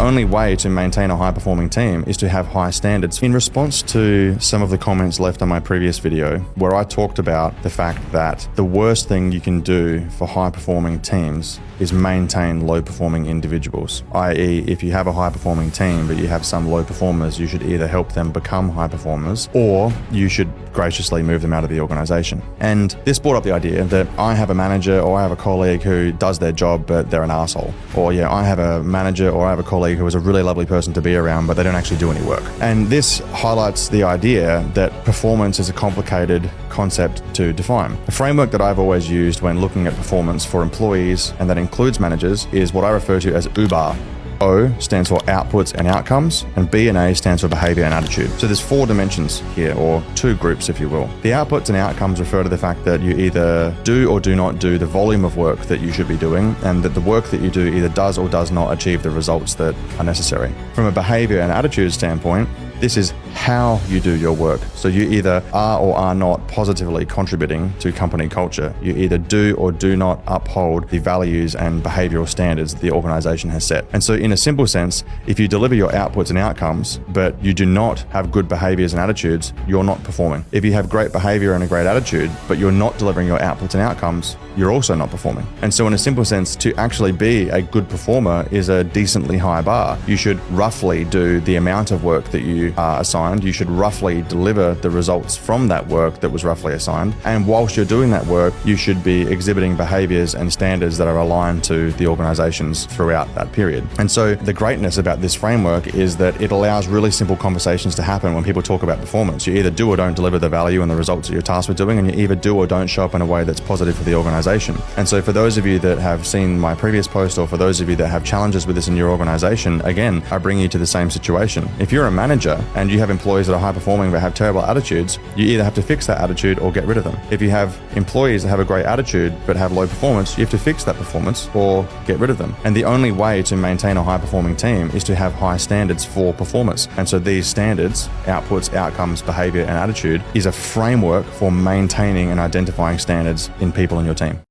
only way to maintain a high-performing team is to have high standards. In response to some of the comments left on my previous video, where I talked about the fact that the worst thing you can do for high-performing teams is maintain low-performing individuals, i.e. if you have a high-performing team but you have some low performers, you should either help them become high performers or you should graciously move them out of the organization. And this brought up the idea that I have a manager or I have a colleague who does their job but they're an asshole. Or I have a manager or I have a colleague who is a really lovely person to be around but they don't actually do any work. And this highlights the idea that performance is a complicated concept to define. The framework that I've always used when looking at performance for employees, and that includes managers, is what I refer to as UBAR. O stands for outputs and outcomes, and B and A stands for behavior and attitude. So there's 4 dimensions here, or 2 groups, if you will. The outputs and outcomes refer to the fact that you either do or do not do the volume of work that you should be doing, and that the work that you do either does or does not achieve the results that are necessary. From a behavior and attitude standpoint, this is how you do your work. So you either are or are not positively contributing to company culture. You either do or do not uphold the values and behavioral standards that the organization has set. And so in a simple sense, if you deliver your outputs and outcomes, but you do not have good behaviors and attitudes, you're not performing. If you have great behavior and a great attitude, but you're not delivering your outputs and outcomes, you're also not performing. And so in a simple sense, to actually be a good performer is a decently high bar. You should roughly do the amount of work that you are assigned. You should roughly deliver the results from that work that was roughly assigned. And whilst you're doing that work, you should be exhibiting behaviors and standards that are aligned to the organizations throughout that period. And so the greatness about this framework is that it allows really simple conversations to happen when people talk about performance. You either do or don't deliver the value and the results that you're tasked with doing, and you either do or don't show up in a way that's positive for the organization. And so for those of you that have seen my previous post, or for those of you that have challenges with this in your organization, again, I bring you to the same situation. If you're a manager and you have employees that are high performing but have terrible attitudes, you either have to fix that attitude or get rid of them. If you have employees that have a great attitude but have low performance, you have to fix that performance or get rid of them. And the only way to maintain a high performing team is to have high standards for performance. And so these standards, outputs, outcomes, behavior, and attitude, is a framework for maintaining and identifying standards in people in your team.